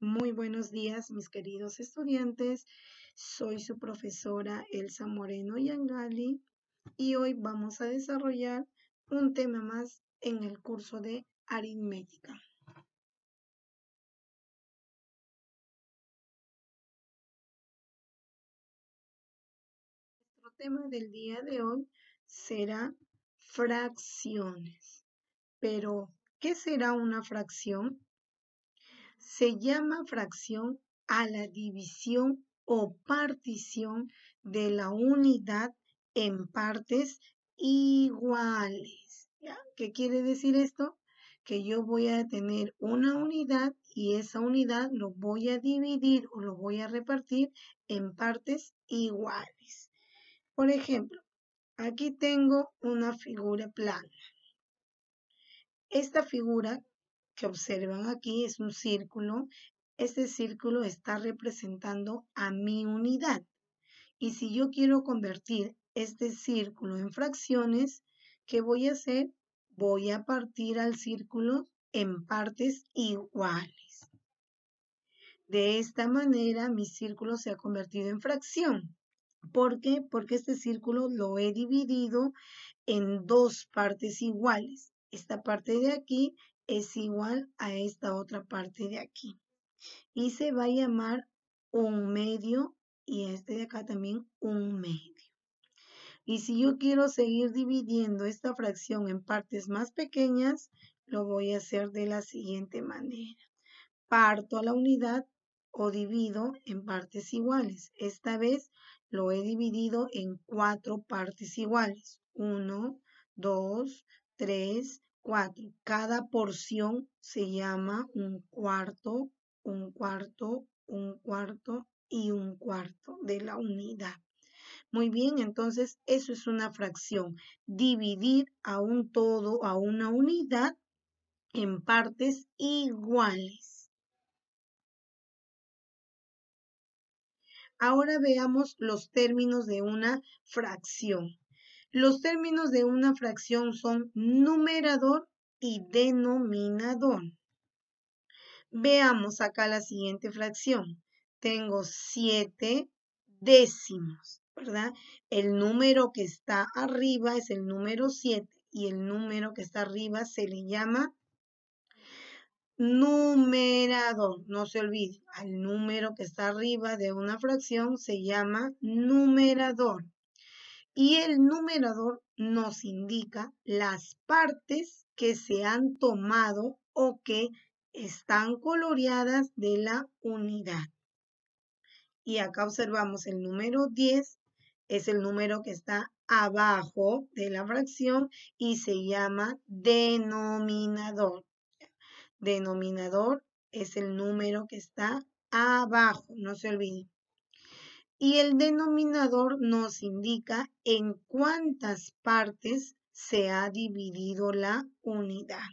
Muy buenos días, mis queridos estudiantes. Soy su profesora Elsa Moreno Yangali y hoy vamos a desarrollar un tema más en el curso de aritmética. Nuestro tema del día de hoy será fracciones. Pero, ¿qué será una fracción? Se llama fracción a la división o partición de la unidad en partes iguales. ¿Ya? ¿Qué quiere decir esto? Que yo voy a tener una unidad y esa unidad lo voy a dividir o lo voy a repartir en partes iguales. Por ejemplo, aquí tengo una figura plana. Esta figura que observan aquí es un círculo. Este círculo está representando a mi unidad. Y si yo quiero convertir este círculo en fracciones, ¿qué voy a hacer? Voy a partir al círculo en partes iguales. De esta manera, mi círculo se ha convertido en fracción. ¿Por qué? Porque este círculo lo he dividido en dos partes iguales. Esta parte de aquí es igual a esta otra parte de aquí. Y se va a llamar un medio y este de acá también un medio. Y si yo quiero seguir dividiendo esta fracción en partes más pequeñas, lo voy a hacer de la siguiente manera. Parto a la unidad o divido en partes iguales. Esta vez lo he dividido en 4 partes iguales. 1, 2, 3, 4. Cada porción se llama un cuarto, un cuarto, un cuarto y un cuarto de la unidad. Muy bien, entonces eso es una fracción. Dividir a un todo, a una unidad en partes iguales. Ahora veamos los términos de una fracción. Los términos de una fracción son numerador y denominador. Veamos acá la siguiente fracción. Tengo 7 décimos, ¿verdad? El número que está arriba es el número 7 y el número que está arriba se le llama numerador. No se olvide, al número que está arriba de una fracción se llama numerador. Y el numerador nos indica las partes que se han tomado o que están coloreadas de la unidad. Y acá observamos el número 10, es el número que está abajo de la fracción y se llama denominador. Denominador es el número que está abajo, no se olvide. Y el denominador nos indica en cuántas partes se ha dividido la unidad.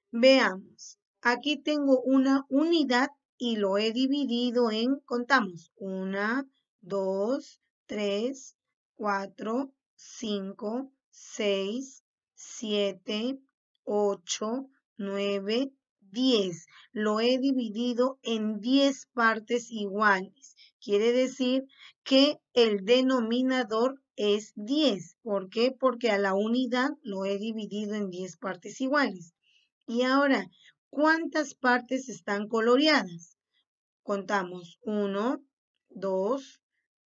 Veamos, aquí tengo una unidad y lo he dividido en, contamos, 1, 2, 3, 4, 5, 6, 7, 8, 9, 10. Lo he dividido en 10 partes iguales. Quiere decir que el denominador es 10. ¿Por qué? Porque a la unidad lo he dividido en 10 partes iguales. Y ahora, ¿cuántas partes están coloreadas? Contamos 1, 2,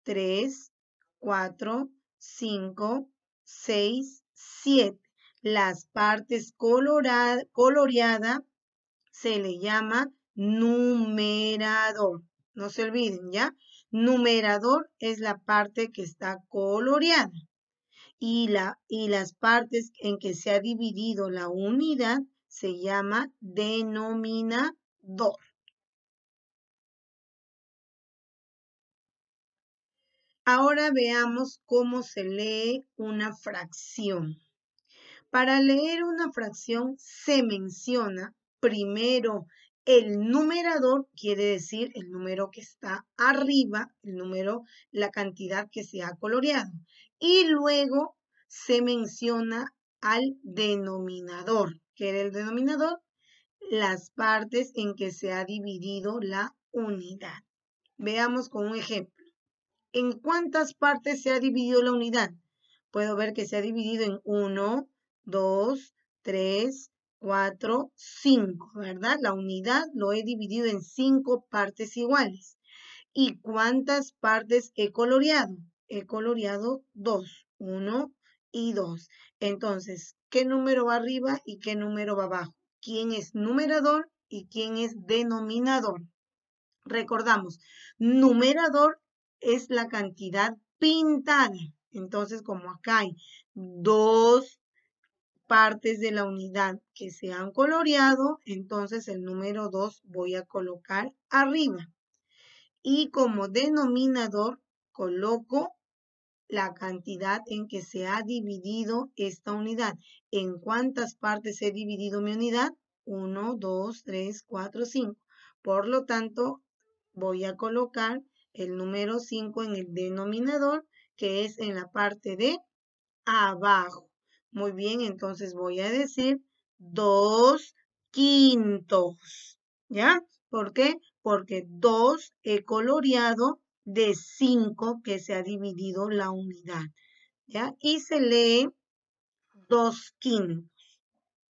3, 4, 5, 6, 7. Las partes coloreadas se le llama numerador. No se olviden, ¿ya? Numerador es la parte que está coloreada. Y las partes en que se ha dividido la unidad se llama denominador. Ahora veamos cómo se lee una fracción. Para leer una fracción se menciona primero el numerador, quiere decir el número que está arriba, el número, la cantidad que se ha coloreado. Y luego se menciona al denominador. ¿Qué era el denominador? las partes en que se ha dividido la unidad. Veamos con un ejemplo. ¿En cuántas partes se ha dividido la unidad? Puedo ver que se ha dividido en 1, 2, 3, 4, 5, ¿verdad? La unidad lo he dividido en 5 partes iguales. ¿Y cuántas partes he coloreado? He coloreado 2, 1 y 2. Entonces, ¿qué número va arriba y qué número va abajo? ¿Quién es numerador y quién es denominador? Recordamos, numerador es la cantidad pintada. Entonces, como acá hay 2 partes de la unidad que se han coloreado, entonces el número 2 voy a colocar arriba. Y como denominador coloco la cantidad en que se ha dividido esta unidad. ¿En cuántas partes he dividido mi unidad? 1, 2, 3, 4, 5. Por lo tanto, voy a colocar el número 5 en el denominador, que es en la parte de abajo. Muy bien, entonces voy a decir 2/5. ¿Ya? ¿Por qué? Porque 2 he coloreado de 5 que se ha dividido la unidad. ¿Ya? Y se lee 2/5.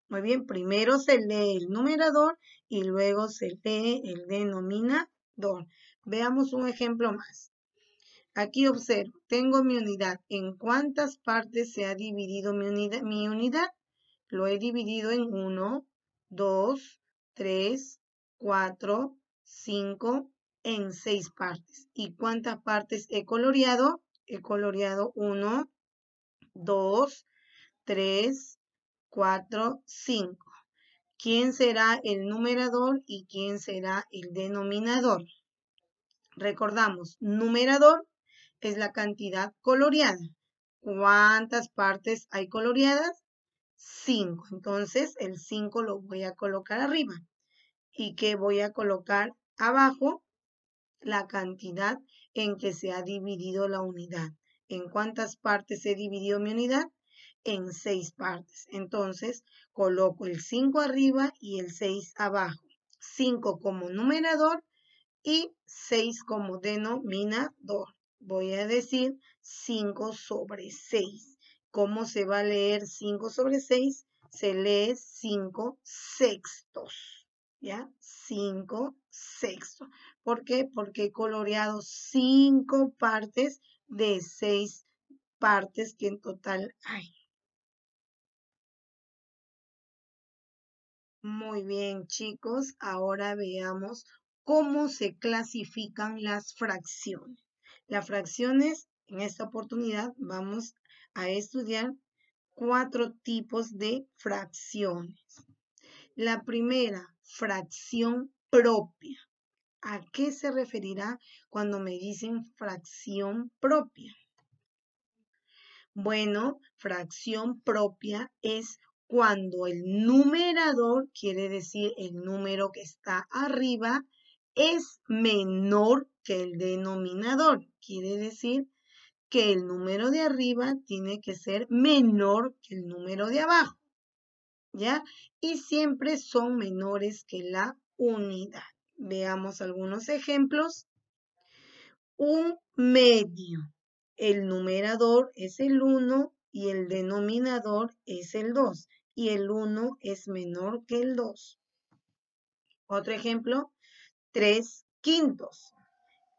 Muy bien, primero se lee el numerador y luego se lee el denominador. Veamos un ejemplo más. Aquí observo, tengo mi unidad. ¿En cuántas partes se ha dividido mi unidad? Lo he dividido en 1, 2, 3, 4, 5, en 6 partes. ¿Y cuántas partes he coloreado? He coloreado 1, 2, 3, 4, 5. ¿Quién será el numerador y quién será el denominador? Recordamos, numerador es la cantidad coloreada. ¿Cuántas partes hay coloreadas? 5. Entonces, el 5 lo voy a colocar arriba. ¿Y qué voy a colocar abajo? La cantidad en que se ha dividido la unidad. ¿En cuántas partes he dividido mi unidad? En 6 partes. Entonces, coloco el 5 arriba y el 6 abajo. 5 como numerador y 6 como denominador. Voy a decir 5/6. ¿Cómo se va a leer 5/6? Se lee 5/6. ¿Ya? 5/6. ¿Por qué? Porque he coloreado 5 partes de 6 partes que en total hay. Muy bien, chicos. Ahora veamos cómo se clasifican las fracciones. Las fracciones, en esta oportunidad, vamos a estudiar 4 tipos de fracciones. La primera, fracción propia. ¿A qué se referirá cuando me dicen fracción propia? Bueno, fracción propia es cuando el numerador, quiere decir el número que está arriba, es menor que el denominador. Quiere decir que el número de arriba tiene que ser menor que el número de abajo. ¿Ya? Y siempre son menores que la unidad. Veamos algunos ejemplos. Un medio. El numerador es el 1 y el denominador es el 2. Y el 1 es menor que el 2. Otro ejemplo, 3/5.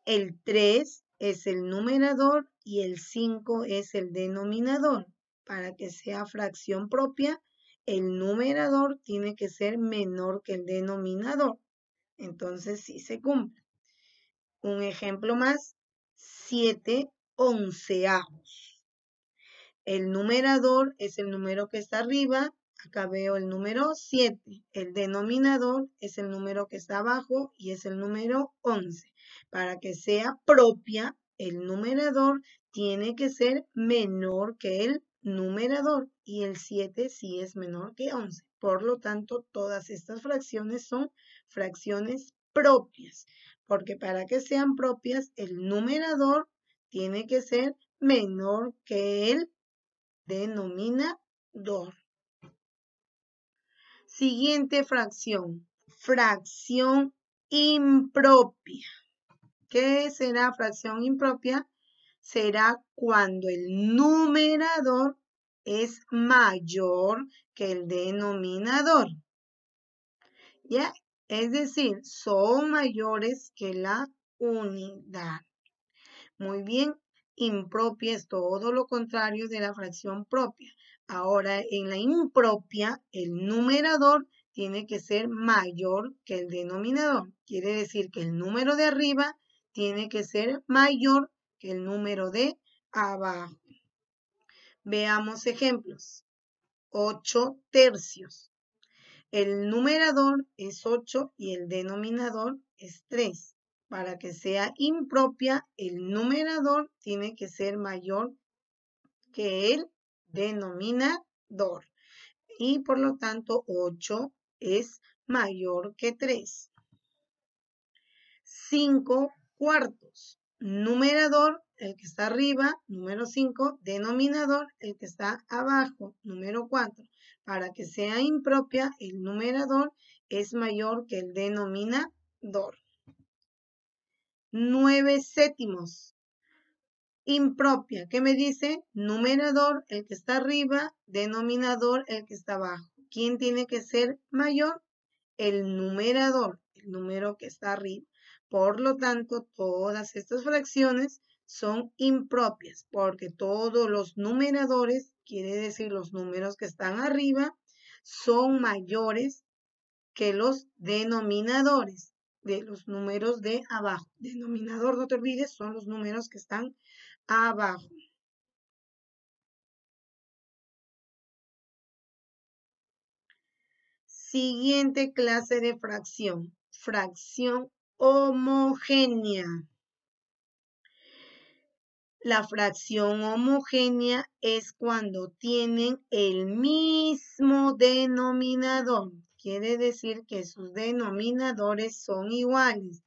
El 3 es el numerador y el 5 es el denominador. Para que sea fracción propia, el numerador tiene que ser menor que el denominador. Entonces sí se cumple. Un ejemplo más, 7/11. El numerador es el número que está arriba. Acá veo el número 7. El denominador es el número que está abajo y es el número 11. Para que sea propia, el numerador tiene que ser menor que el numerador y el 7 sí es menor que 11. Por lo tanto, todas estas fracciones son fracciones propias, porque para que sean propias, el numerador tiene que ser menor que el denominador. Siguiente fracción. Fracción impropia. ¿Qué será fracción impropia? Será cuando el numerador es mayor que el denominador. ¿Ya? Es decir, son mayores que la unidad. Muy bien, impropia es todo lo contrario de la fracción propia. Ahora, en la impropia, el numerador tiene que ser mayor que el denominador. Quiere decir que el número de arriba tiene que ser mayor que el número de abajo. Veamos ejemplos. 8 tercios. El numerador es 8 y el denominador es 3. Para que sea impropia, el numerador tiene que ser mayor que el denominador. Y por lo tanto, 8 es mayor que 3. 5 cuartos. Numerador, el que está arriba, número 5. Denominador, el que está abajo, número 4. Para que sea impropia, el numerador es mayor que el denominador. 9 séptimos. Impropia, ¿qué me dice? Numerador, el que está arriba, denominador, el que está abajo. ¿Quién tiene que ser mayor? El numerador, el número que está arriba. Por lo tanto, todas estas fracciones son impropias, porque todos los numeradores, quiere decir los números que están arriba, son mayores que los denominadores de los números de abajo. Denominador, no te olvides, son los números que están abajo. Siguiente clase de fracción. Fracción homogénea. La fracción homogénea es cuando tienen el mismo denominador. Quiere decir que sus denominadores son iguales.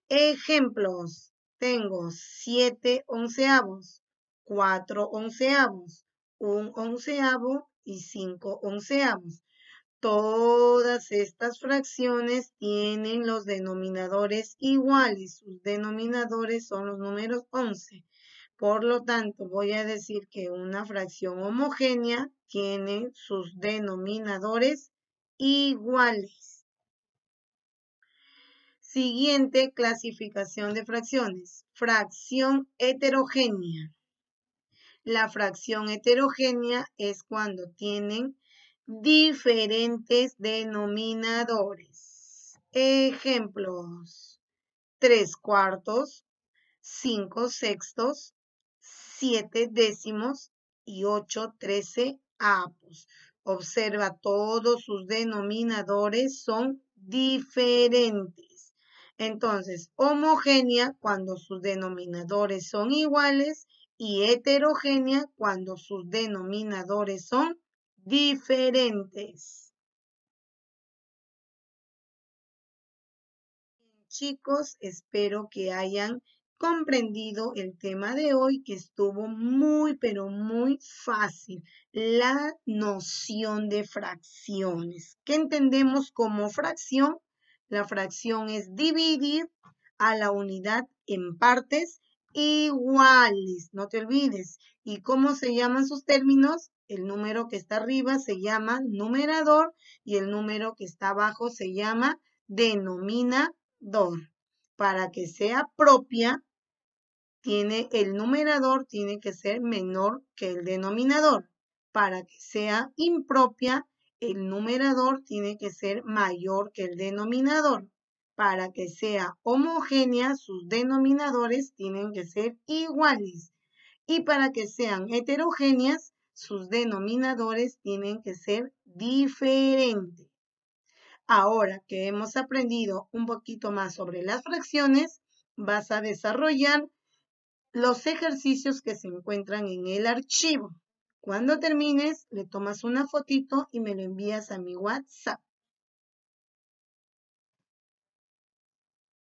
Ejemplos. Tengo 7 onceavos, 4 onceavos, 1 onceavo y 5 onceavos. Todas estas fracciones tienen los denominadores iguales. Sus denominadores son los números 11. Por lo tanto, voy a decir que una fracción homogénea tiene sus denominadores iguales. Siguiente clasificación de fracciones. Fracción heterogénea. La fracción heterogénea es cuando tienen diferentes denominadores. Ejemplos. 3 cuartos, 5 sextos, 7 décimos y 8 treceavos. Observa, todos sus denominadores son diferentes. Entonces, homogénea cuando sus denominadores son iguales y heterogénea cuando sus denominadores son diferentes. Chicos, espero que hayan comprendido el tema de hoy, que estuvo muy, pero muy fácil. La noción de fracciones. ¿Qué entendemos como fracción? La fracción es dividir a la unidad en partes iguales. No te olvides. ¿Y cómo se llaman sus términos? El número que está arriba se llama numerador y el número que está abajo se llama denominador. Para que sea propia, el numerador tiene que ser menor que el denominador. Para que sea impropia, el numerador tiene que ser mayor que el denominador. Para que sea homogénea, sus denominadores tienen que ser iguales. Y para que sean heterogéneas, sus denominadores tienen que ser diferentes. Ahora que hemos aprendido un poquito más sobre las fracciones, vas a desarrollar los ejercicios que se encuentran en el archivo. Cuando termines, le tomas una fotito y me lo envías a mi WhatsApp.